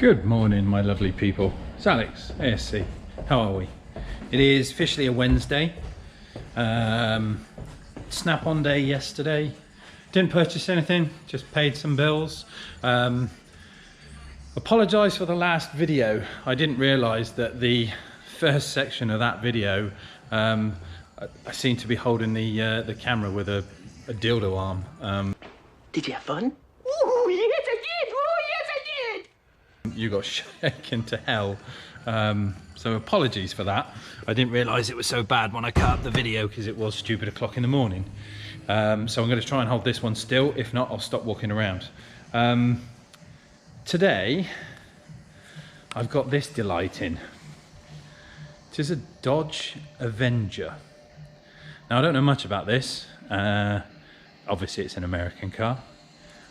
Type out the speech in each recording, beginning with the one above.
Good morning, my lovely people. It's Alex, ASC. How are we? It is officially a Wednesday. Snap-on day yesterday. Didn't purchase anything, just paid some bills. Apologise for the last video. I didn't realise that the first section of that video, I seem to be holding the camera with a dildo arm. Did you have fun? Oh, yes I did! Oh, yes I did! You got shaken to hell. So apologies for that. I didn't realise it was so bad when I cut up the video because it was stupid o'clock in the morning. So I'm going to try and hold this one still. If not, I'll stop walking around. Today, I've got this delight in. It is a Dodge Avenger. Now, I don't know much about this. Obviously, it's an American car.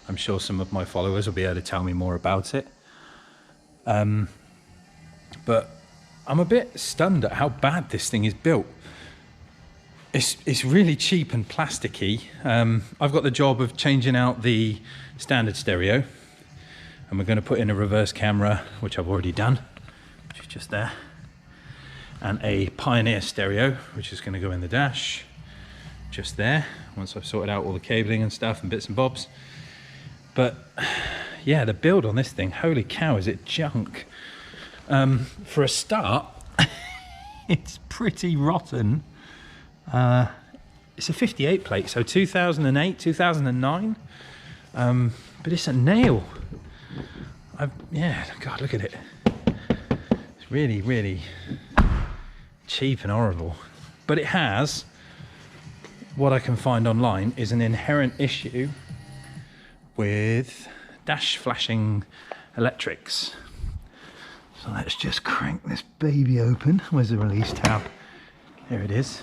I'm sure some of my followers will be able to tell me more about it. But I'm a bit stunned at how bad this thing is built. It's really cheap and plasticky. I've got the job of changing out the standard stereo, and we're going to put in a reverse camera, which I've already done, which is just there, and a Pioneer stereo, which is going to go in the dash, just there, once I've sorted out all the cabling and stuff and bits and bobs. But yeah, the build on this thing, holy cow, is it junk. For a start, it's pretty rotten. It's a 58 plate, so 2008, 2009. But it's a nail. Yeah, God, look at it. It's really, really cheap and horrible. But it has, what I can find online, is an inherent issue with dash flashing electrics. So let's just crank this baby open. Where's the release tab? There it is.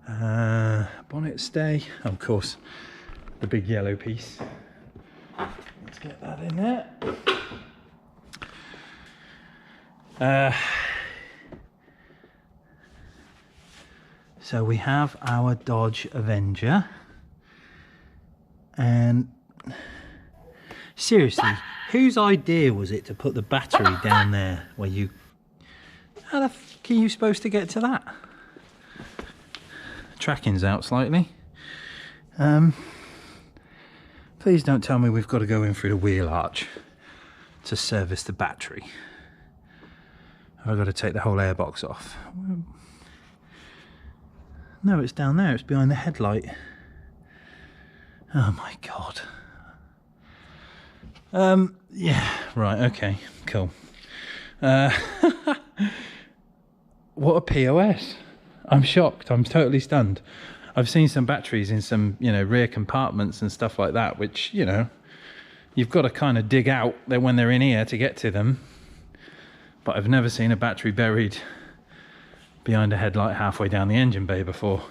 Bonnet stay, of course, the big yellow piece. Let's get that in there. So we have our Dodge Avenger, and seriously, whose idea was it to put the battery down there where you... How the fuck are you supposed to get to that? Tracking's out slightly. Please don't tell me we've got to go in through the wheel arch to service the battery. Have I got to take the whole airbox off? No, it's down there. It's behind the headlight. Oh my God. Yeah, right, okay, cool. What a POS. I'm shocked, I'm totally stunned. I've seen some batteries in some, rear compartments and stuff like that, which, you've got to kind of dig out there when they're in here to get to them. But I've never seen a battery buried behind a headlight halfway down the engine bay before.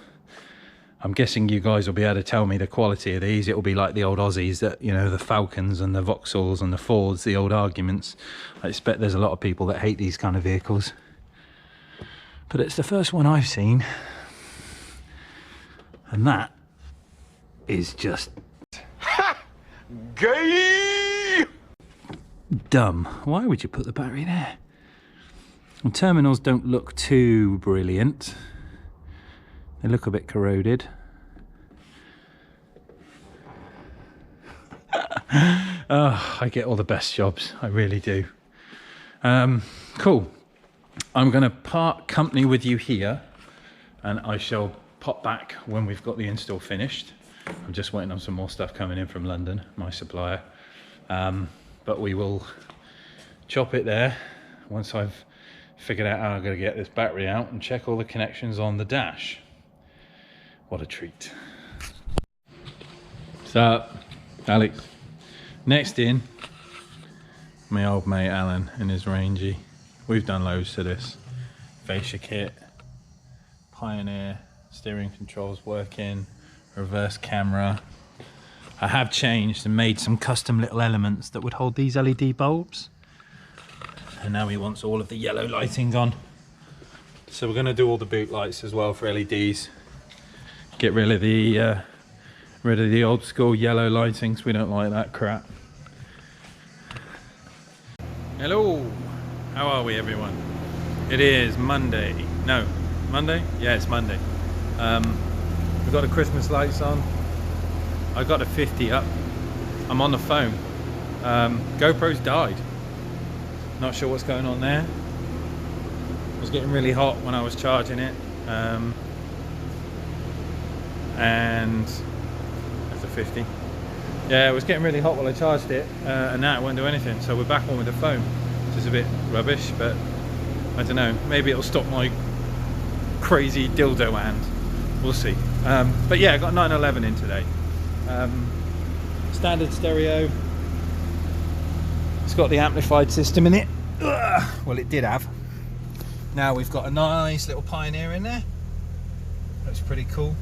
I'm guessing you guys will be able to tell me the quality of these. It'll be like the old Aussies, that the Falcons and the Vauxhalls and the Fords, the old arguments. I expect there's a lot of people that hate these kind of vehicles. But it's the first one I've seen. And that is just... Gay! Dumb. Why would you put the battery there? The terminals don't look too brilliant. They look a bit corroded. Oh, I get all the best jobs, I really do. Cool. I'm going to part company with you here, and I shall pop back when we've got the install finished. I'm just waiting on some more stuff coming in from London, my supplier. But we will chop it there once I've figured out how I'm going to get this battery out and check all the connections on the dash. What a treat. So, Alex, next in, my old mate Alan and his Rangy. We've done loads to this. Fascia kit, Pioneer, steering controls working, reverse camera. I have changed and made some custom little elements that would hold these LED bulbs. And now he wants all of the yellow lighting on. So we're going to do all the boot lights as well for LEDs. Get rid of the old school yellow lightings. We don't like that crap. Hello, how are we everyone? It is Monday. No, Monday? Yeah, it's Monday. We've got the Christmas lights on. I got a 50 up. I'm on the phone. GoPro's died. Not sure what's going on there. It was getting really hot when I was charging it. And that's a 50. Yeah, it was getting really hot while I charged it, and now it won't do anything. So we're back on with the phone, which is a bit rubbish, but I don't know. Maybe it'll stop my crazy dildo hand. We'll see. But yeah, I got 911 in today. Standard stereo. It's got the amplified system in it. Well, it did have. Now we've got a nice little Pioneer in there. Looks pretty cool.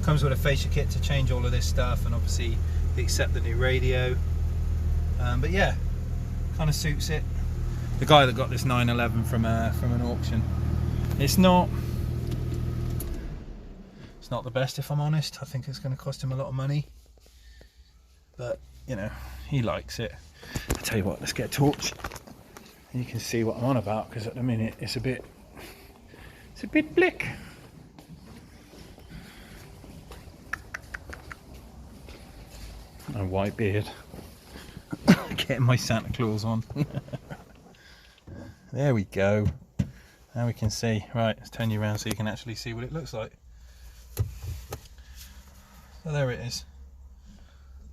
Comes with a fascia kit to change all of this stuff, and obviously accept the new radio. But yeah, kind of suits it. The guy that got this 911 from an auction, it's not the best, if I'm honest. I think it's going to cost him a lot of money, but you know, he likes it. I tell you what, let's get a torch and you can see what I'm on about, because at the minute it's a bit blick. My white beard. Getting my Santa Claus on. There we go. Now we can see. Right, let's turn you around so you can actually see what it looks like. So there it is.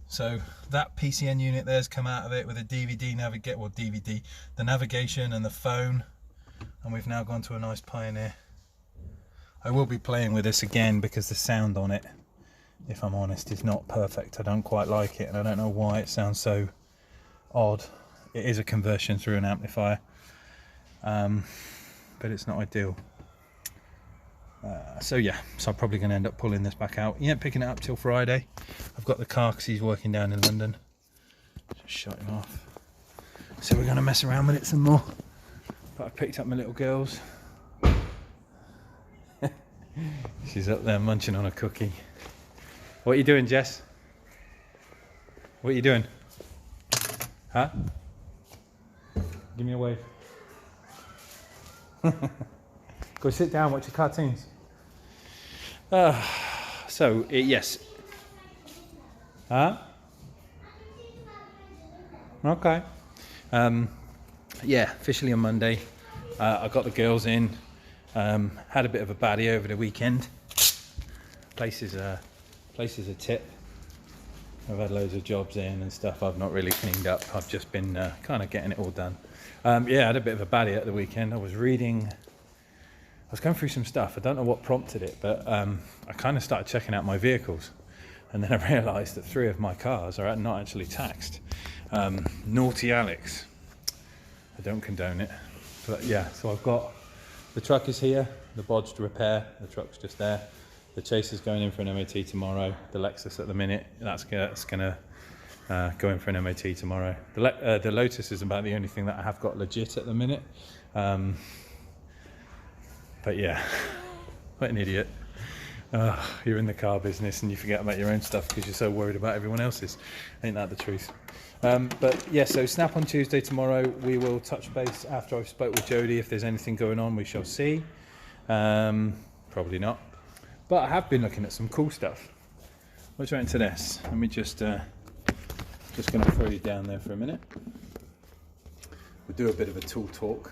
So that PCN unit there's come out of it with a DVD the navigation and the phone, and we've now gone to a nice Pioneer. I will be playing with this again because the sound on it, if I'm honest, is not perfect. I don't quite like it, and I don't know why it sounds so odd. It is a conversion through an amplifier, but it's not ideal. So yeah, so I'm probably going to end up pulling this back out. He ain't picking it up till Friday. I've got the car because he's working down in London. Just shut him off. So we're going to mess around with it some more. But I picked up my little girls. She's up there munching on a cookie. What are you doing, Jess? What are you doing? Huh? Give me a wave. Go sit down, watch your cartoons. Yes. Huh? Okay. Yeah, officially on Monday. I got the girls in. Had a bit of a baddie over the weekend. Place is a tip. I've had loads of jobs in and stuff I've not really cleaned up. I've just been kind of getting it all done. Yeah, I had a bit of a baddie at the weekend. I was going through some stuff. I don't know what prompted it, but I kind of started checking out my vehicles, and then I realised that 3 of my cars are not actually taxed. Naughty Alex. I don't condone it, but yeah. So I've got the truck is here, the bodged repair. The truck's just there. The Chaser's going in for an MOT tomorrow. The Lexus at the minute, that's gonna go in for an MOT tomorrow. The Lotus is about the only thing that I have got legit at the minute. But yeah, what an idiot. You're in the car business and you forget about your own stuff because you're so worried about everyone else's. Ain't that the truth? But yeah, so Snap on Tuesday tomorrow. We will touch base after I've spoke with Jodie. If there's anything going on, we shall see. Probably not. But I have been looking at some cool stuff. Let's go into this. Let me just going to throw you down there for a minute. We'll do a bit of a tool talk.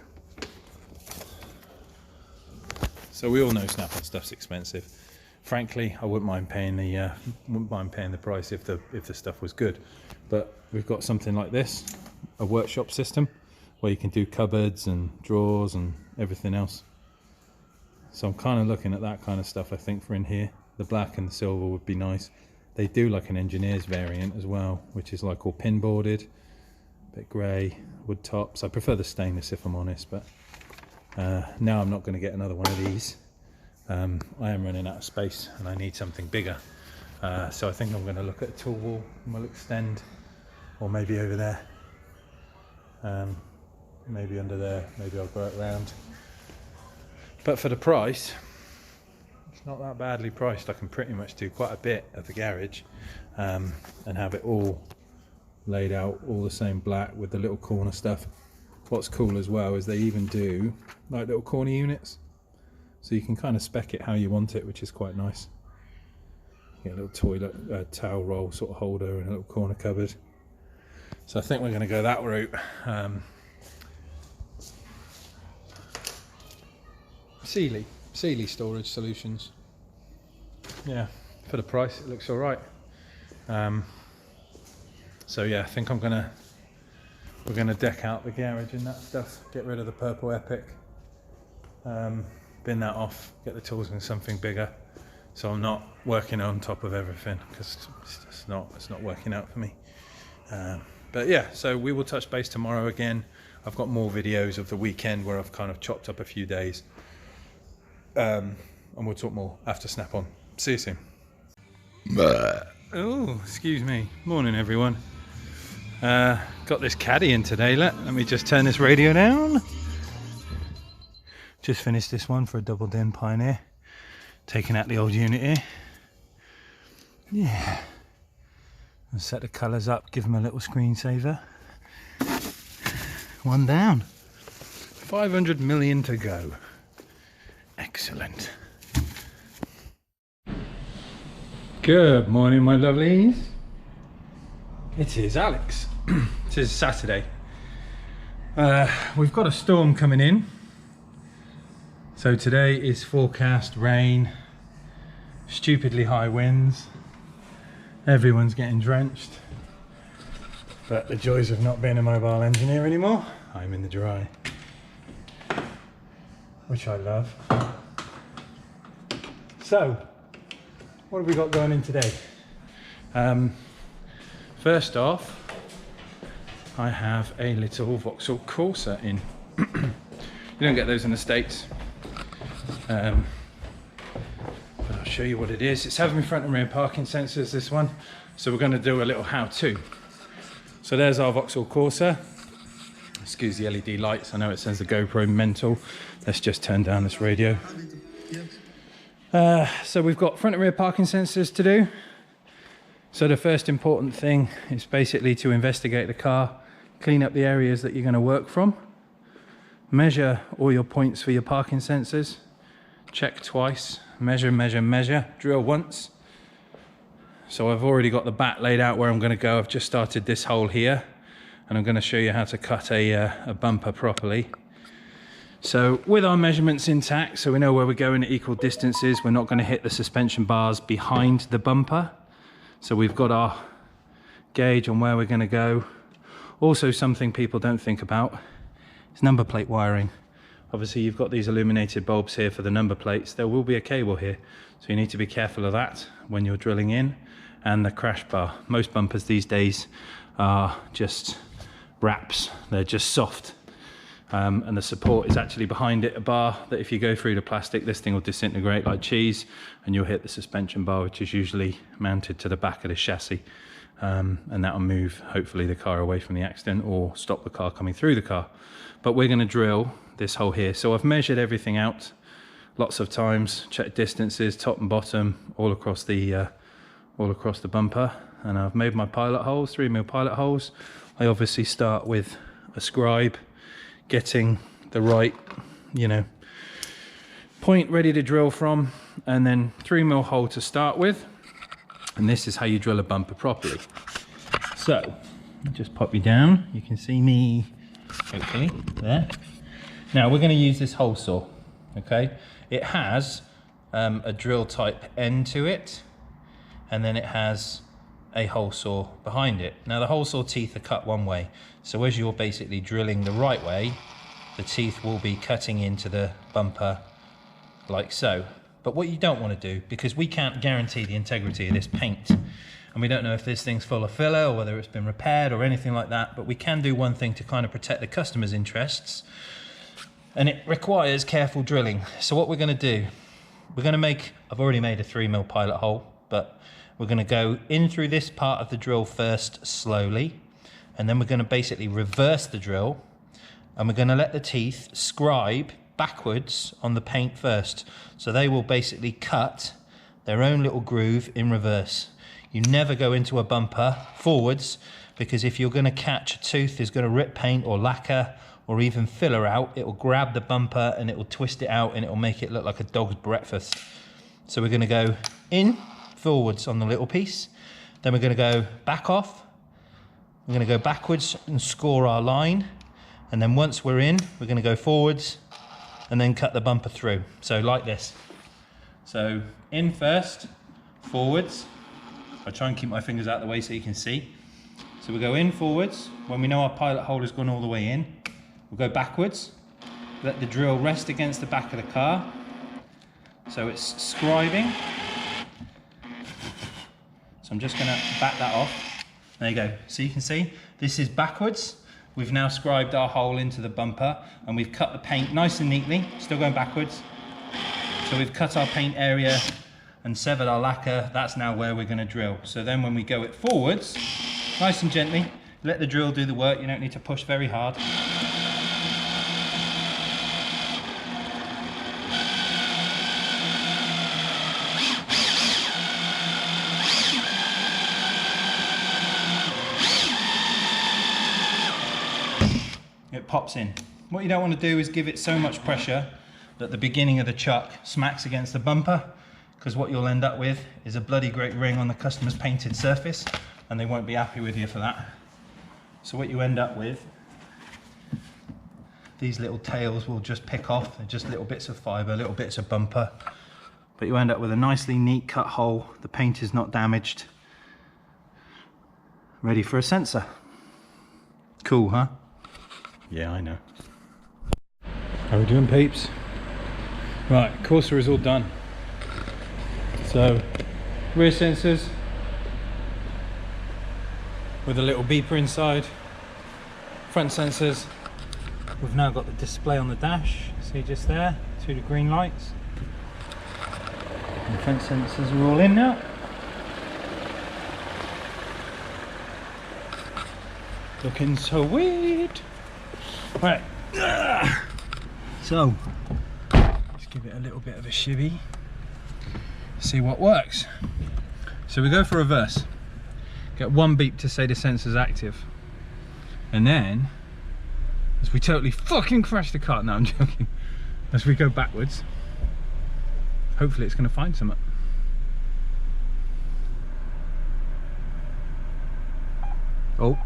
So we all know Snap-on stuff's expensive. Frankly, I wouldn't mind paying the price if the stuff was good. But we've got something like this, a workshop system, where you can do cupboards and drawers and everything else. So I'm kind of looking at that kind of stuff, I think, for in here. The black and the silver would be nice. They do like an engineer's variant as well, which is like all pinboarded, a bit grey, wood tops. I prefer the stainless, if I'm honest, but now I'm not going to get another one of these. I am running out of space and I need something bigger. So I think I'm going to look at a tool wall and we'll extend, or maybe over there, maybe under there, maybe I'll go it round. But for the price, it's not that badly priced. I can pretty much do quite a bit at the garage and have it all laid out all the same black with the little corner stuff. What's cool as well is they even do like little corner units, so you can kind of spec it how you want it, which is quite nice. You get a little toilet towel roll sort of holder and a little corner cupboard. So I think we're going to go that route. Sealy storage solutions. Yeah, for the price it looks all right. So yeah, I think we're gonna deck out the garage and that stuff, get rid of the purple Epic, bin that off, get the tools in something bigger, so I'm not working on top of everything, because it's not working out for me. But yeah, so we will touch base tomorrow again. I've got more videos of the weekend where I've kind of chopped up a few days, and we'll talk more after Snap On. See you soon. Oh, excuse me. Morning, everyone. Got this caddy in today. Let me just turn this radio down. Just finished this one for a double din Pioneer. Taking out the old unit here. Yeah. I'll set the colours up, give them a little screensaver. One down. 500 million to go. Excellent. Good morning, my lovelies. It is Alex. It is Saturday. We've got a storm coming in. So today is forecast rain, stupidly high winds. Everyone's getting drenched. But the joys of not being a mobile engineer anymore, I'm in the dry. Which I love. So, what have we got going in today? First off, I have a little Vauxhall Corsa in. You don't get those in the States. But I'll show you what it is. It's having front and rear parking sensors, this one. So we're going to do a little how-to. So there's our Vauxhall Corsa. Excuse the LED lights. I know it says the GoPro mental. Let's just turn down this radio. So we've got front and rear parking sensors to do. So the first important thing is basically to investigate the car, clean up the areas that you're going to work from, measure all your points for your parking sensors, check twice, measure, drill once. So I've already got the bat laid out where I'm going to go. I've just started this hole here, and I'm going to show you how to cut a bumper properly. So with our measurements intact, so we know where we're going at equal distances, we're not going to hit the suspension bars behind the bumper. So we've got our gauge on where we're going to go. Also, something people don't think about is number plate wiring. Obviously you've got these illuminated bulbs here for the number plates. There will be a cable here, so you need to be careful of that when you're drilling in. And the crash bar. Most bumpers these days are just wraps, they're just soft. And the support is actually behind it, a bar that if you go through the plastic, this thing will disintegrate like cheese, and you'll hit the suspension bar, which is usually mounted to the back of the chassis. And that'll move, hopefully, the car away from the accident or stop the car coming through the car. But we're going to drill this hole here. So I've measured everything out lots of times, checked distances, top and bottom, all across the bumper. And I've made my pilot holes, 3mm pilot holes. I obviously start with a scribe, getting the right, point ready to drill from, and then 3mm hole to start with. And this is how you drill a bumper properly. So, just pop you down. You can see me, hopefully, there. Now we're going to use this hole saw, okay? It has a drill type end to it, and then it has a hole saw behind it. Now the hole saw teeth are cut one way, so as you're basically drilling the right way, the teeth will be cutting into the bumper like so. But what you don't want to do, because we can't guarantee the integrity of this paint, and we don't know if this thing's full of filler or whether it's been repaired or anything like that, but we can do one thing to kind of protect the customer's interests, and it requires careful drilling. So what we're going to do, we're going to make, I've already made a 3mm pilot hole, but we're going to go in through this part of the drill first slowly, and then we're going to basically reverse the drill, and we're going to let the teeth scribe backwards on the paint first. So they will basically cut their own little groove in reverse. You never go into a bumper forwards, because if you're going to catch a tooth that's going to rip paint or lacquer or even filler out, it will grab the bumper and it will twist it out and it will make it look like a dog's breakfast. So we're going to go in forwards on the little piece, then we're going to go back off, we're going to go backwards and score our line, and then once we're in, we're going to go forwards and then cut the bumper through. So like this. So in first, forwards. I try and keep my fingers out of the way so you can see. So we go in forwards. When we know our pilot hole has gone all the way in, we'll go backwards. Let the drill rest against the back of the car. So it's scribing. So I'm just going to back that off. There you go. So you can see this is backwards. We've now scribed our hole into the bumper and we've cut the paint nice and neatly, still going backwards. So we've cut our paint area and severed our lacquer. That's now where we're going to drill. So then when we go it forwards, nice and gently, let the drill do the work. You don't need to push very hard. It pops in. What you don't want to do is give it so much pressure that the beginning of the chuck smacks against the bumper, because what you'll end up with is a bloody great ring on the customer's painted surface and they won't be happy with you for that. So what you end up with, these little tails will just pick off. They're just little bits of fibre, little bits of bumper, but you end up with a nicely neat cut hole. The paint is not damaged. Ready for a sensor. Cool, huh? Yeah, I know. How are we doing, peeps? Right, Corsa is all done. So, rear sensors with a little beeper inside. Front sensors. We've now got the display on the dash. See just there, 2 the green lights. And the front sensors are all in now. Looking so weird. Right, so let's give it a little bit of a shivvy, see what works. So we go for reverse, get 1 beep to say the sensor's active, and then as we totally fucking crash the car, no I'm joking, as we go backwards, hopefully it's going to find something. Oh.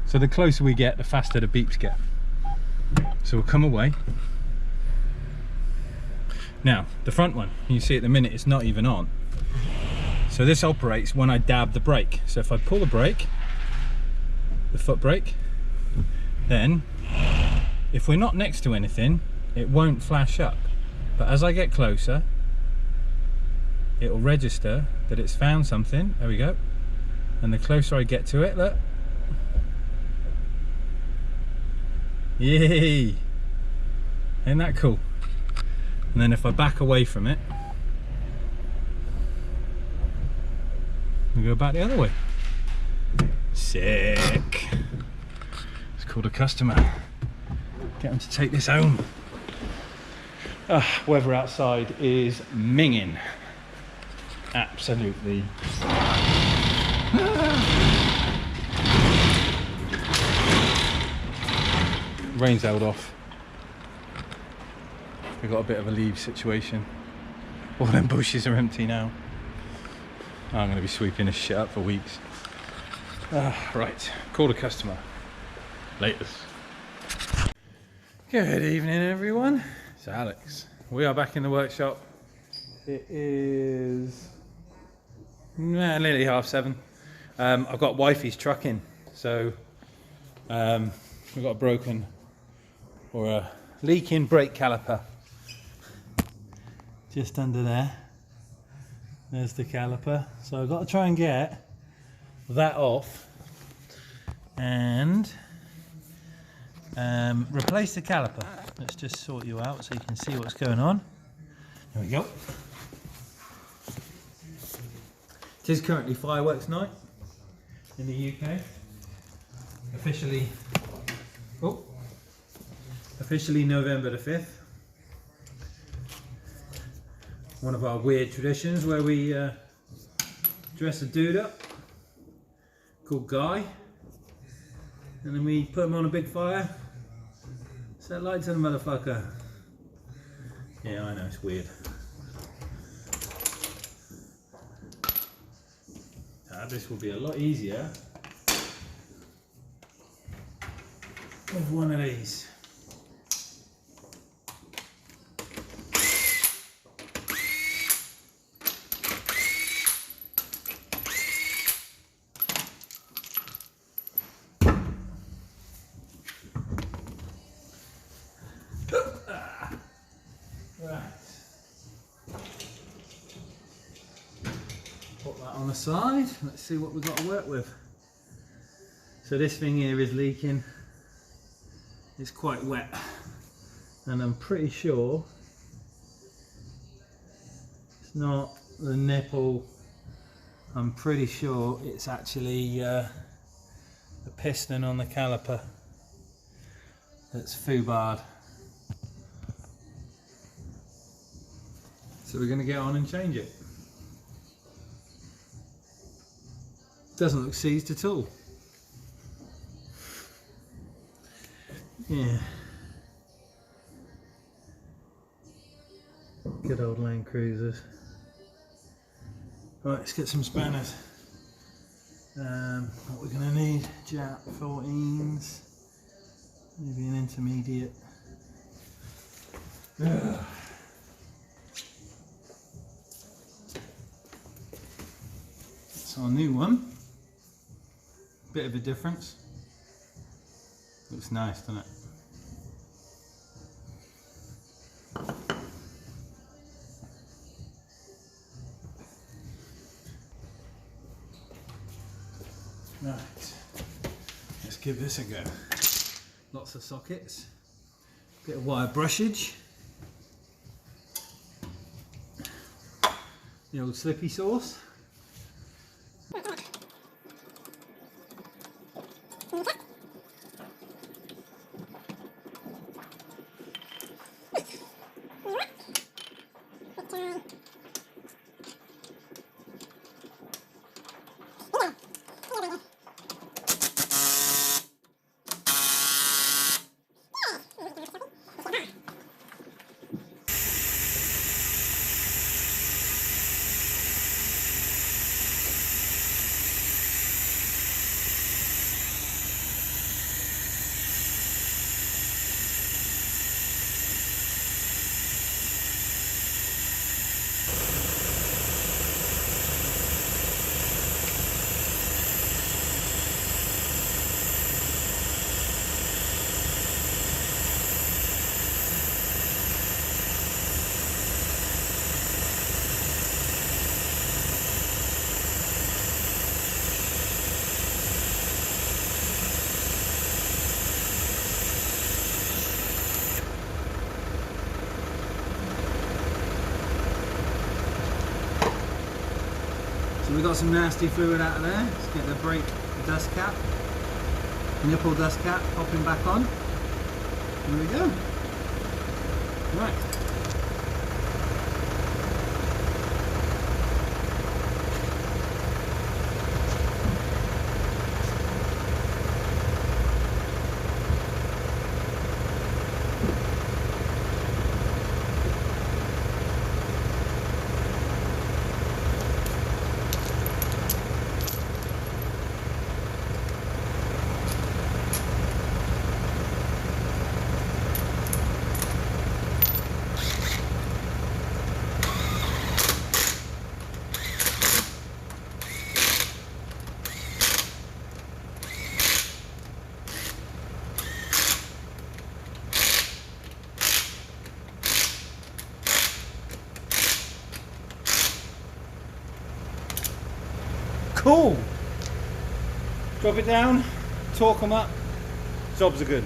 So the closer we get, the faster the beeps get. So we'll come away. Now, the front one, you see at the minute it's not even on. So this operates when I dab the brake. So if I pull the brake, the foot brake, then if we're not next to anything, it won't flash up. But as I get closer, it'll register that it's found something. There we go. And the closer I get to it, look. Yay! Ain't that cool? And then if I back away from it, we go back the other way. Sick! Let's call the customer. Get them to take this home. Weather outside is minging. Absolutely. Rain's held off. We've got a bit of a leave situation. All them bushes are empty now. I'm going to be sweeping this shit up for weeks. Right, call the customer. Laters. Good evening, everyone. It's Alex. We are back in the workshop. It is nearly 7:30. I've got wifey's truck in, so we've got a broken or a leaking brake caliper just under there. There's the caliper, so I've got to try and get that off and replace the caliper. Let's just sort you out so you can see what's going on. There we go. It is currently fireworks night in the UK. Officially November the 5th. One of our weird traditions where we dress a dude up called Guy, and then we put him on a big fire, set lights on the motherfucker. Yeah, I know, it's weird. This will be a lot easier with one of these. Right. Put that on the side. Let's see what we've got to work with. So this thing here is leaking. It's quite wet, and I'm pretty sure it's not the nipple. I'm pretty sure it's actually the piston on the caliper that's foobarred. So we're going to get on and change it. Doesn't look seized at all. Yeah. Good old Land Cruisers. Right, let's get some spanners. What we're going to need, Jap 14s, maybe an intermediate. Ugh. That's our new one. Bit of a difference. Looks nice, doesn't it? Right, let's give this a go. Lots of sockets, bit of wire brushage, the old slippy sauce. So we got some nasty fluid out of there. Let's get the brake dust cap, nipple dust cap popping back on. Here we go. Right. Cool. Drop it down, torque them up, jobs are good.